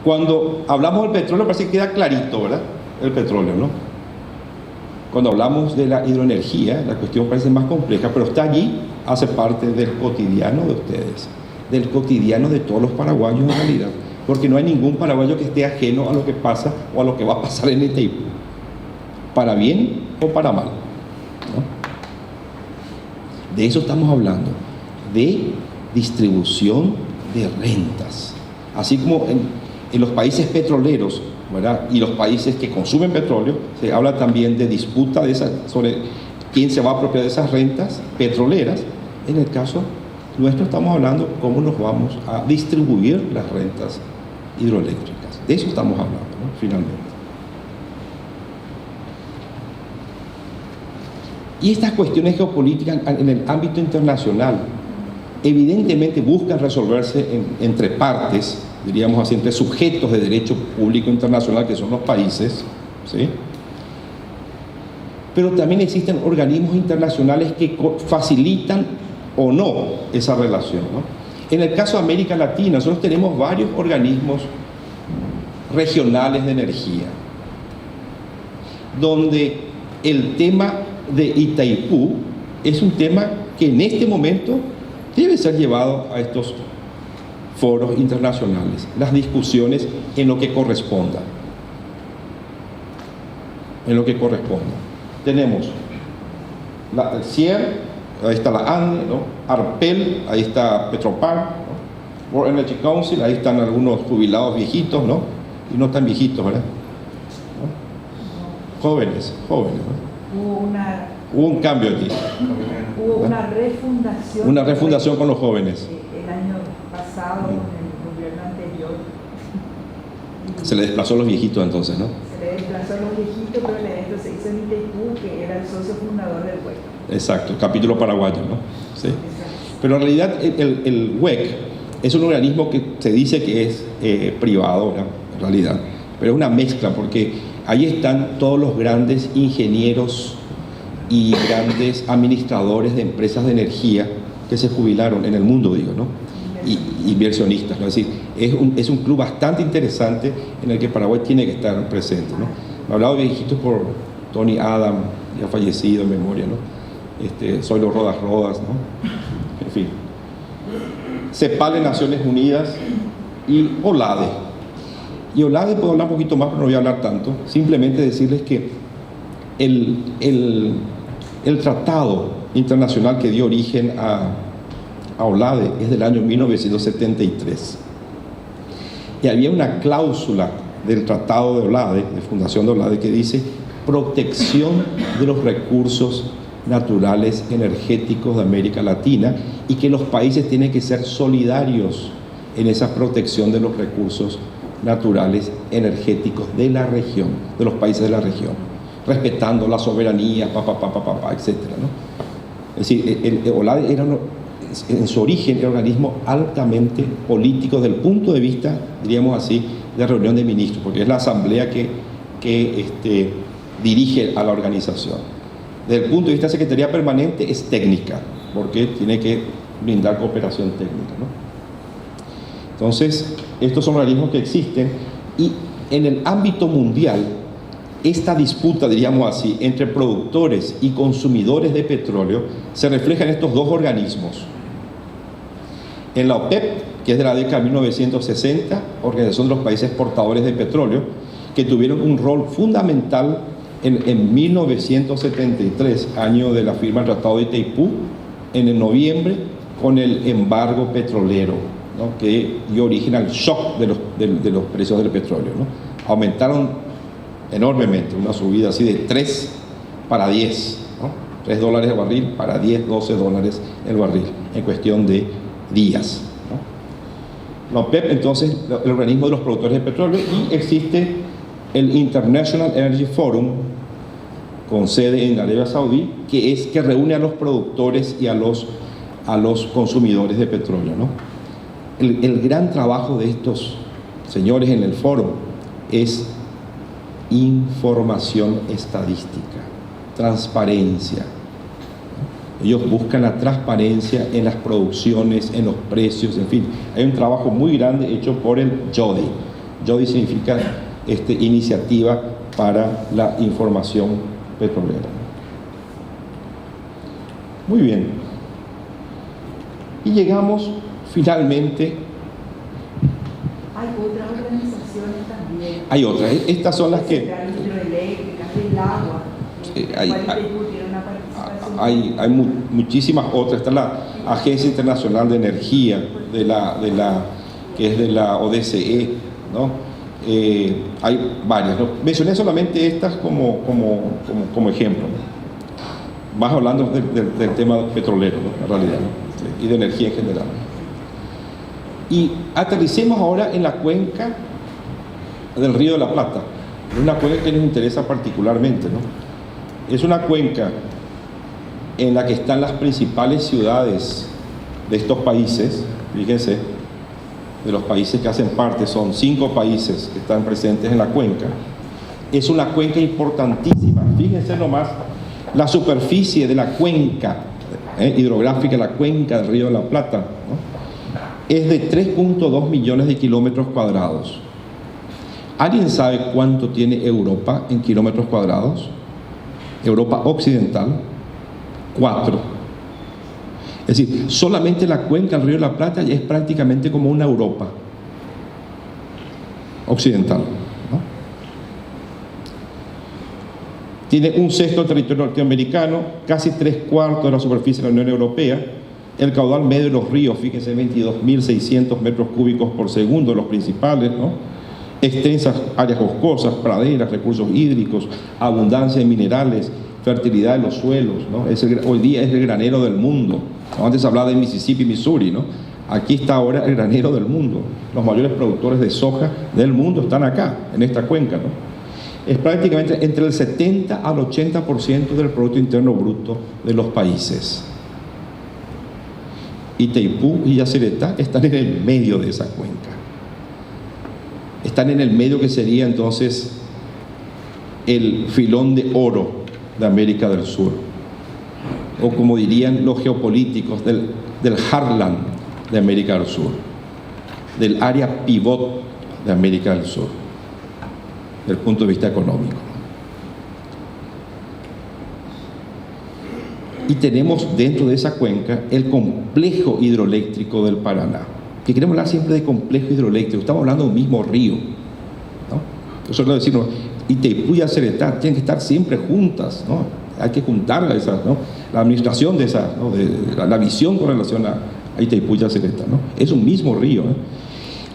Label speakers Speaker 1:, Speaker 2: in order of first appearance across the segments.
Speaker 1: Cuando hablamos del petróleo parece que queda clarito, ¿verdad? El petróleo, ¿no? Cuando hablamos de la hidroenergía, la cuestión parece más compleja, pero está allí, hace parte del cotidiano de ustedes, del cotidiano de todos los paraguayos en realidad, porque no hay ningún paraguayo que esté ajeno a lo que pasa o a lo que va a pasar en Itaipú, para bien o para mal, ¿no? De eso estamos hablando, de distribución de rentas, así como en los países petroleros, ¿verdad? Y los países que consumen petróleo, se habla también de disputa sobre quién se va a apropiar de esas rentas petroleras. En el caso nuestro estamos hablando cómo nos vamos a distribuir las rentas hidroeléctricas. De eso estamos hablando, ¿no? Finalmente. Y estas cuestiones geopolíticas en el ámbito internacional evidentemente buscan resolverse entre partes, diríamos así, entre sujetos de derecho público internacional que son los países, ¿sí? Pero también existen organismos internacionales que facilitan o no esa relación, ¿no? En el caso de América Latina, nosotros tenemos varios organismos regionales de energía, donde el tema de Itaipú es un tema que en este momento debe ser llevado a estos foros internacionales, las discusiones en lo que corresponda. En lo que corresponda. Tenemos el CIER, ahí está la ANDE, ¿no? ARPEL, ahí está Petropar, ¿no? World Energy Council, ahí están algunos jubilados viejitos, ¿no? Y no tan viejitos, ¿verdad? ¿No? Jóvenes, ¿no? Hubo un cambio aquí.
Speaker 2: Hubo una refundación.
Speaker 1: Una refundación con los jóvenes.
Speaker 2: El año pasado, con el gobierno anterior.
Speaker 1: Se le desplazó a los viejitos entonces, ¿no?
Speaker 2: Se le desplazó a los viejitos, pero el evento se hizo en Itaipú, que era el socio fundador del WEC.
Speaker 1: Exacto, capítulo paraguayo, ¿no? Sí. Pero en realidad el WEC es un organismo que se dice que es privado, ¿no? En realidad, pero es una mezcla, porque ahí están todos los grandes ingenieros y grandes administradores de empresas de energía que se jubilaron en el mundo, digo, ¿no? Y inversionistas, ¿no? Es decir, es un club bastante interesante en el que Paraguay tiene que estar presente, ¿no? Me hablaba de viejitos por Tony Adam, ya fallecido en memoria, ¿no? Zoilo Rodas Rodas, ¿no? En fin. CEPAL de Naciones Unidas y OLADE. Y OLADE puedo hablar un poquito más, pero no voy a hablar tanto. Simplemente decirles que el tratado internacional que dio origen a OLADE es del año 1973. Y había una cláusula del tratado de OLADE, de fundación de OLADE, que dice protección de los recursos naturales energéticos de América Latina y que los países tienen que ser solidarios en esa protección de los recursos naturales energéticos de la región, de los países de la región, respetando la soberanía, etcétera, ¿no? Es decir, el OLADE era en su origen era un organismo altamente político desde el punto de vista, diríamos así, de reunión de ministros, porque es la asamblea que dirige a la organización. Desde el punto de vista de Secretaría Permanente es técnica, porque tiene que brindar cooperación técnica, ¿no? Entonces, estos son organismos que existen y en el ámbito mundial, esta disputa, diríamos así, entre productores y consumidores de petróleo se refleja en estos dos organismos. En la OPEP, que es de la década de 1960, Organización de los Países Exportadores de Petróleo, que tuvieron un rol fundamental en 1973, año de la firma del Tratado de Itaipú, en el noviembre, con el embargo petrolero, ¿no? Que dio origen al shock de los precios del petróleo, ¿no? Aumentaron enormemente, una subida así de 3 para 10, ¿no? $3 el barril para 10, 12 dólares el barril, en cuestión de días, ¿no? La OPEP, entonces, el organismo de los productores de petróleo, y existe el International Energy Forum, con sede en Arabia Saudí, que reúne a los productores y a los consumidores de petróleo, ¿no? El gran trabajo de estos señores en el foro es información estadística, transparencia. Ellos buscan la transparencia en las producciones, en los precios, en fin. Hay un trabajo muy grande hecho por el JODI, JODI significa Iniciativa para la Información Petrolera. Muy bien. Y llegamos finalmente.
Speaker 2: Hay otras organizaciones también.
Speaker 1: Hay otras. Estas son las que.
Speaker 2: Hidroeléctricas, del agua.
Speaker 1: Hay muchísimas otras. Está la Agencia Internacional de Energía, que es de la ODCE, ¿no? Hay varias, ¿no? Mencioné solamente estas como ejemplo, ¿no? Más hablando del tema petrolero, ¿no? En realidad, ¿no? Y de energía en general. Y aterricemos ahora en la cuenca del Río de la Plata, una cuenca que nos interesa particularmente, ¿no? Es una cuenca en la que están las principales ciudades de estos países. Fíjense, de los países que hacen parte, son 5 países que están presentes en la cuenca. Es una cuenca importantísima. Fíjense nomás la superficie de la cuenca hidrográfica, la cuenca del Río de la Plata, ¿no? Es de 3.2 millones de kilómetros cuadrados. ¿Alguien sabe cuánto tiene Europa en kilómetros cuadrados? Europa occidental, 4. Es decir, solamente la cuenca del Río de la Plata ya es prácticamente como una Europa occidental, ¿no? Tiene 1/6 del territorio norteamericano, casi 3/4 de la superficie de la Unión Europea. El caudal medio de los ríos, fíjense, 22.600 metros cúbicos por segundo, los principales, ¿no? Extensas áreas boscosas, praderas, recursos hídricos, abundancia de minerales, fertilidad de los suelos, ¿no? Hoy día es el granero del mundo. Antes hablaba de Mississippi, Missouri, ¿no? Aquí está ahora el granero del mundo. Los mayores productores de soja del mundo están acá, en esta cuenca, ¿no? Es prácticamente entre el 70 al 80% del Producto Interno Bruto de los países. Itaipú y Yacyretá están en el medio de esa cuenca. Están en el medio que sería entonces el filón de oro de América del Sur, o como dirían los geopolíticos, del Heartland de América del Sur, del área pivot de América del Sur, desde el punto de vista económico. Y tenemos dentro de esa cuenca el complejo hidroeléctrico del Paraná, que queremos hablar siempre de complejo hidroeléctrico, estamos hablando de un mismo río, ¿no? Nosotros decimos, Itaipú y Yacyretá tienen que estar siempre juntas, ¿no? Hay que juntarlas esas, ¿no? La administración de esas, ¿no? La visión con relación a Itaipú y Yacyretá, ¿no? Es un mismo río, ¿eh?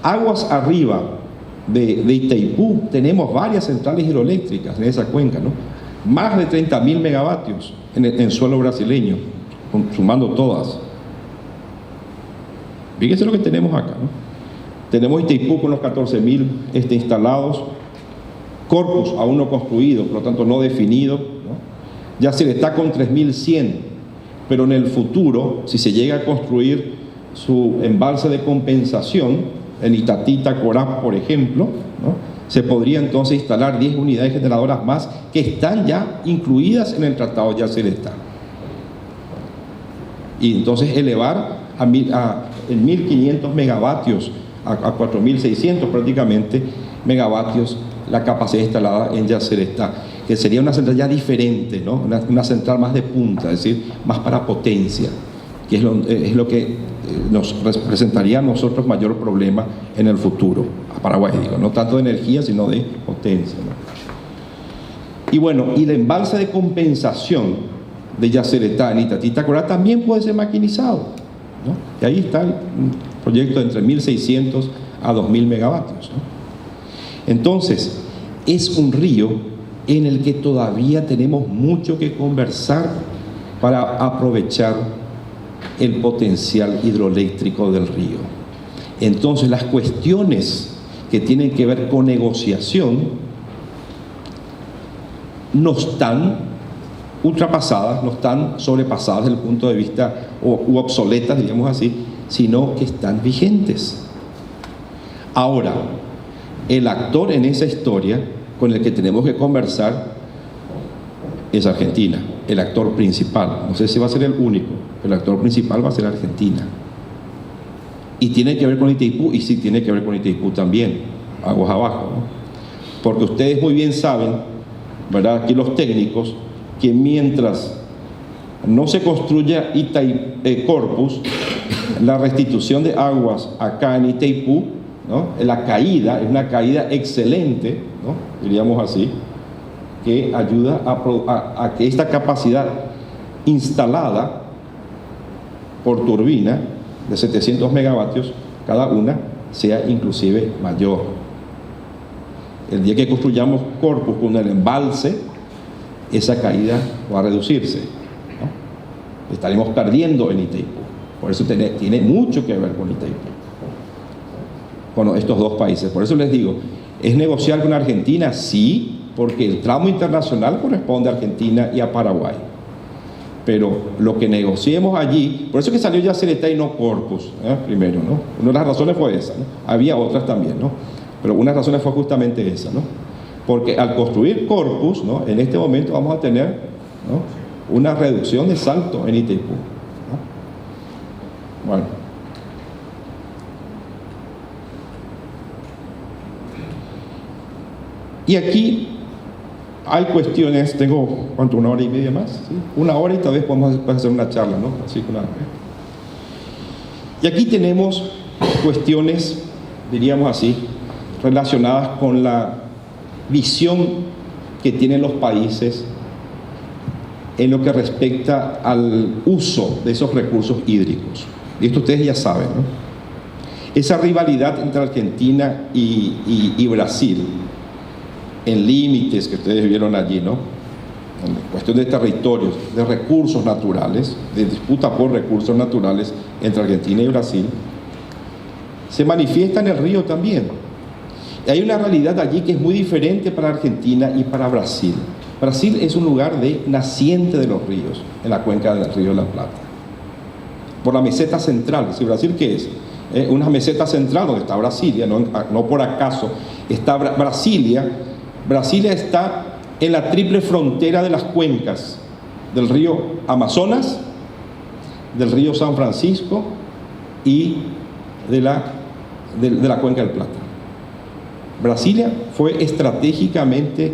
Speaker 1: Aguas arriba de Itaipú tenemos varias centrales hidroeléctricas en esa cuenca, ¿no? Más de 30.000 megavatios en suelo brasileño, sumando todas. Fíjense lo que tenemos acá, ¿no? Tenemos Itaipú con los 14.000 instalados, Corpus aún no construido, por lo tanto no definido, ¿no? Yacyretá con 3.100, pero en el futuro, si se llega a construir su embalse de compensación en Itatí, Tacorá, por ejemplo, ¿no? Se podría entonces instalar 10 unidades generadoras más que están ya incluidas en el Tratado de Yacyretá. Y entonces elevar en 1.500 megavatios a 4.600 prácticamente megavatios la capacidad instalada en Yacyretá, que sería una central ya diferente, ¿no? Una central más de punta, es decir, más para potencia, que es lo que nos representaría a nosotros mayor problema en el futuro, a Paraguay, digo, no tanto de energía, sino de potencia, ¿no? Y bueno, y el embalse de compensación de Yacyretá en Itatí, Tacorá también puede ser maquinizado, ¿no? Y ahí está un proyecto de entre 1.600 a 2.000 megavatios, ¿no? Entonces, es un río en el que todavía tenemos mucho que conversar para aprovechar el potencial hidroeléctrico del río. Entonces, las cuestiones que tienen que ver con negociación no están ultrapasadas, no están sobrepasadas desde el punto de vista u obsoletas, digamos así, sino que están vigentes. Ahora, el actor en esa historia con el que tenemos que conversar es Argentina, el actor principal. No sé si va a ser el único, pero el actor principal va a ser Argentina. Y tiene que ver con Itaipú, y sí tiene que ver con Itaipú también. aguas abajo, ¿no? Porque ustedes muy bien saben, ¿verdad?, aquí los técnicos, que mientras no se construya Corpus, la restitución de aguas acá en Itaipú, ¿no?, la caída es una caída excelente, ¿no?, diríamos así, que ayuda a que esta capacidad instalada por turbina de 700 megavatios cada una sea inclusive mayor. El día que construyamos Corpus con el embalse, esa caída va a reducirse, ¿no? Estaremos perdiendo en Itaipú. Por eso tiene mucho que ver con Itaipú, con estos dos países. Por eso les digo, ¿es negociar con Argentina? Sí, porque el tramo internacional corresponde a Argentina y a Paraguay. Pero lo que negociemos allí, por eso que salió Yacyretá y no Corpus, primero, ¿no? Una de las razones fue esa, ¿no? Había otras también, ¿no? Pero una de las razones fue justamente esa, ¿no? Porque al construir Corpus, ¿no?, en este momento vamos a tener, ¿no?, una reducción de salto en Itaipú, ¿no? Bueno. Y aquí hay cuestiones, tengo, ¿cuánto? ¿Una hora y media más? ¿Sí? Una hora y tal vez podemos hacer una charla, ¿no? Así que y aquí tenemos cuestiones, diríamos así, relacionadas con la visión que tienen los países en lo que respecta al uso de esos recursos hídricos. Y esto ustedes ya saben, ¿no? Esa rivalidad entre Argentina y Brasil, en límites que ustedes vieron allí, ¿no?, en cuestión de territorios, de recursos naturales, de disputa por recursos naturales entre Argentina y Brasil, se manifiesta en el río también. Y hay una realidad allí que es muy diferente para Argentina y para Brasil. Brasil es un lugar de naciente de los ríos, en la cuenca del río de la Plata, por la meseta central. ¿Sí? ¿Brasil qué es? Una meseta central donde está Brasilia, no por acaso está Brasilia. Brasilia está en la triple frontera de las cuencas del río Amazonas, del río San Francisco y de la cuenca del Plata. Brasilia fue estratégicamente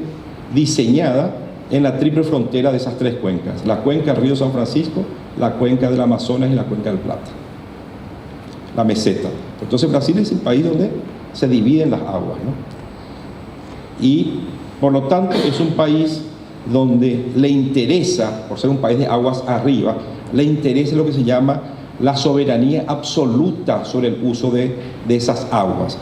Speaker 1: diseñada en la triple frontera de esas tres cuencas: la cuenca del río San Francisco, la cuenca del Amazonas y la cuenca del Plata, la meseta. Entonces Brasil es el país donde se dividen las aguas, ¿no? Y por lo tanto es un país donde le interesa, por ser un país de aguas arriba, le interesa lo que se llama la soberanía absoluta sobre el uso de esas aguas.